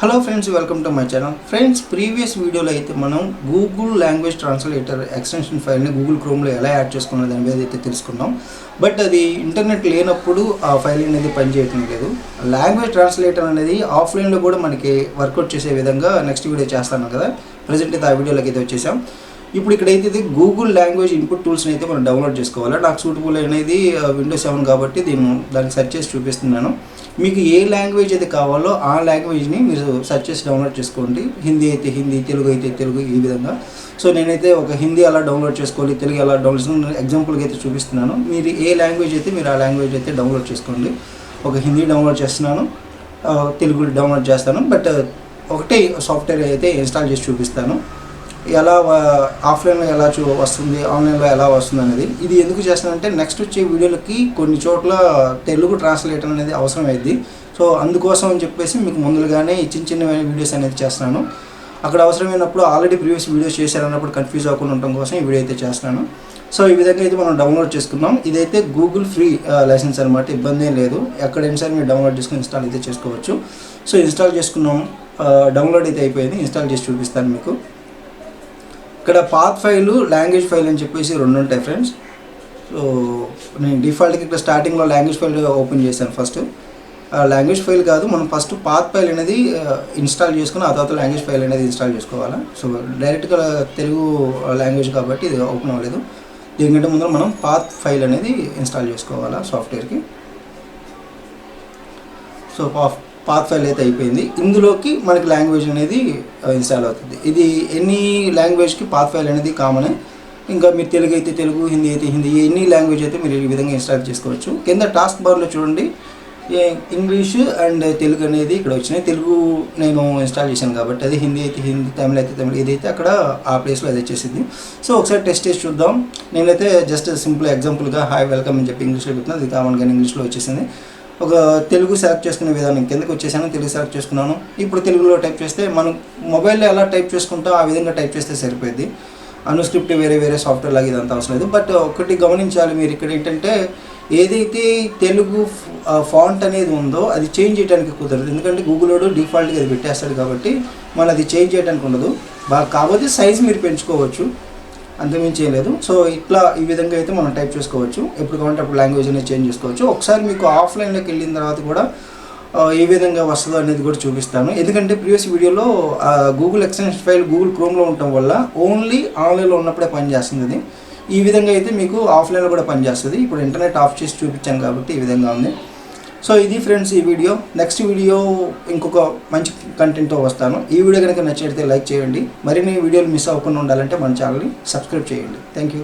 Hello friends, welcome to my channel. Friends, previous వీడియోలో అయితే మనం గూగుల్ లాంగ్వేజ్ ట్రాన్స్లేటర్ ఎక్స్టెన్షన్ ఫైల్ని గూగుల్ క్రోమ్లో ఎలా యాడ్ చేసుకున్న దాని మీద అయితే తెలుసుకున్నాం. బట్ అది ఇంటర్నెట్ లేనప్పుడు ఆ ఫైల్ అనేది పనిచేయటం లేదు. లాంగ్వేజ్ ట్రాన్స్లేటర్ అనేది ఆఫ్లైన్లో కూడా మనకి వర్కౌట్ చేసే విధంగా నెక్స్ట్ వీడియో చేస్తాను కదా. ప్రజెంట్ అయితే ఆ వీడియోలోకి అయితే వచ్చేసాం. ఇప్పుడు ఇక్కడైతే ఇది గూగుల్ లాంగ్వేజ్ ఇన్పుట్ టూల్స్ని అయితే మనం డౌన్లోడ్ చేసుకోవాలి. నాకు సూటబుల్ అనేది విండోస్ 7 కాబట్టి దాన్ని సెర్చ్ చేసి చూపిస్తున్నాను. మీకు ఏ లాంగ్వేజ్ అయితే కావాలో ఆ లాంగ్వేజ్ని మీరు సెర్చ్ చేసి డౌన్లోడ్ చేసుకోండి. హిందీ అయితే హిందీ, తెలుగు అయితే తెలుగు, ఈ విధంగా. సో నేనైతే ఒక హిందీ అలా డౌన్లోడ్ చేసుకోవాలి, తెలుగు అలా డౌన్లోడ్ చేసుకోవాలి, ఎగ్జాంపుల్గా అయితే చూపిస్తున్నాను. మీరు ఏ లాంగ్వేజ్ అయితే మీరు ఆ లాంగ్వేజ్ అయితే డౌన్లోడ్ చేసుకోండి. ఒక హిందీ డౌన్లోడ్ చేస్తున్నాను, తెలుగు డౌన్లోడ్ చేస్తాను. బట్ ఒకటే సాఫ్ట్వేర్ అయితే ఇన్స్టాల్ చేసి చూపిస్తాను. ఎలా ఆఫ్లైన్లో ఎలా వస్తుంది, ఆన్లైన్లో ఎలా వస్తుంది అనేది. ఇది ఎందుకు చేస్తానంటే నెక్స్ట్ వచ్చే వీడియోలకి కొన్ని చోట్ల తెలుగు ట్రాన్స్లేటర్ అనేది అవసరం అయింది. సో అందుకోసం అని చెప్పేసి మీకు ముందుగానే చిన్న చిన్న వీడియోస్ అనేది చేస్తున్నాను. అక్కడ అవసరమైనప్పుడు ఆల్రెడీ ప్రీవియస్ వీడియోస్ చేశారన్నప్పుడు కన్ఫ్యూజ్ అవ్వకుండా ఉండటం కోసం ఈ వీడియో అయితే చేస్తున్నాను. సో ఈ విధంగా అయితే మనం డౌన్లోడ్ చేసుకున్నాం. ఇదైతే గూగుల్ ఫ్రీ లైసెన్స్ అనమాట, ఇబ్బంది ఏం లేదు. ఎక్కడైనా సరే మీరు డౌన్లోడ్ చేసుకుని ఇన్స్టాల్ అయితే చేసుకోవచ్చు. సో ఇన్స్టాల్ చేసుకున్నాం, డౌన్లోడ్ అయితే అయిపోయింది. ఇన్స్టాల్ చేసి చూపిస్తాను మీకు. ఇక్కడ పాత్ ఫైలు, లాంగ్వేజ్ ఫైల్ అని చెప్పేసి రెండు ఉంటాయి ఫ్రెండ్స్. సో నేను డిఫాల్ట్గా ఇక్కడ స్టార్టింగ్లో లాంగ్వేజ్ ఫైల్ ఓపెన్ చేశాను. ఫస్ట్ లాంగ్వేజ్ ఫైల్ కాదు, మనం ఫస్ట్ పాత్ ఫైల్ అనేది ఇన్స్టాల్ చేసుకుని ఆ తర్వాత లాంగ్వేజ్ ఫైల్ అనేది ఇన్స్టాల్ చేసుకోవాలి. సో డైరెక్ట్గా తెలుగు లాంగ్వేజ్ కాబట్టి ఇది ఓపెన్ అవ్వలేదు. దీనికంటే ముందు మనం పాత్ ఫైల్ అనేది ఇన్స్టాల్ చేసుకోవాలి సాఫ్ట్వేర్కి. సో పాత్ ఫైల్ అయితే అయిపోయింది. ఇందులోకి మనకి లాంగ్వేజ్ అనేది ఇన్స్టాల్ అవుతుంది. ఇది ఎనీ లాంగ్వేజ్కి పాత్ ఫైల్ అనేది కామనే. ఇంకా మీరు తెలుగు అయితే తెలుగు, హిందీ అయితే హిందీ, ఎనీ లాంగ్వేజ్ అయితే మీరు ఈ విధంగా ఇన్స్టాల్ చేసుకోవచ్చు. కింద టాస్క్ బార్లో చూడండి, ఇంగ్లీష్ అండ్ తెలుగు అనేది ఇక్కడ వచ్చినాయి. తెలుగు నేను ఇన్స్టాల్ చేశాను కాబట్టి అది, హిందీ అయితే హిందీ, తమిళ అయితే తమిళ, ఏదైతే అక్కడ ఆ ప్లేస్లో అది వచ్చేసింది. సో ఒకసారి టెస్ట్ చేసి చూద్దాం. నేనైతే జస్ట్ సింపుల్ ఎగ్జాంపుల్గా హాయ్ వెల్కమ్ అని చెప్పి ఇంగ్లీష్లో పెడుతున్నాను. అది కామన్గా ఇంగ్లీష్లో వచ్చేసింది. ఒక తెలుగు సెలెక్ట్ చేసుకునే విధానం కిందకి వచ్చేసాను, తెలుగు సెలెక్ట్ చేసుకున్నాను. ఇప్పుడు తెలుగులో టైప్ చేస్తే మనం మొబైల్లో ఎలా టైప్ చేసుకుంటాం ఆ విధంగా టైప్ చేస్తే సరిపోయింది. అనుస్క్రిప్ట్ వేరే సాఫ్ట్వేర్ లాగా ఇదంతా అవసరం లేదు. బట్ ఒకటి గమనించాలి మీరు, ఇక్కడ ఏంటంటే ఏదైతే తెలుగు ఫాంట్ అనేది ఉందో అది చేంజ్ చేయడానికి కుదరదు. ఎందుకంటే గూగుల్ డిఫాల్ట్గా అది పెట్టేస్తాడు కాబట్టి మనం అది చేంజ్ చేయడానికి ఉండదు. కాకపోతే సైజ్ మీరు పెంచుకోవచ్చు, అంతమించి చేయలేదు. సో ఇట్లా ఈ విధంగా అయితే మనం టైప్ చేసుకోవచ్చు. ఎప్పుడు కావాలంటే అప్పుడు లాంగ్వేజ్ అనేది చేంజ్ చేసుకోవచ్చు. ఒకసారి మీకు ఆఫ్లైన్లోకి వెళ్ళిన తర్వాత కూడా ఏ విధంగా వస్తుందో అనేది కూడా చూపిస్తాను. ఎందుకంటే ప్రీవియస్ వీడియోలో గూగుల్ ఎక్స్టెన్షన్ ఫైల్ గూగుల్ క్రోమ్లో ఉండటం వల్ల ఓన్లీ ఆన్లైన్లో ఉన్నప్పుడే పనిచేస్తుంది అది. ఈ విధంగా అయితే మీకు ఆఫ్లైన్లో కూడా పనిచేస్తుంది. ఇప్పుడు ఇంటర్నెట్ ఆఫ్ చేసి చూపించాను కాబట్టి ఈ విధంగా ఉంది. సో ఇది ఫ్రెండ్స్ ఈ వీడియో. నెక్స్ట్ వీడియో ఇంకొక మంచి కంటెంట్తో వస్తాను. ఈ వీడియో కనుక నచ్చితే లైక్ చేయండి. మరిన్ని వీడియోలు మిస్ అవ్వకుండా ఉండాలంటే మన ఛానల్ని సబ్స్క్రైబ్ చేయండి. Thank you.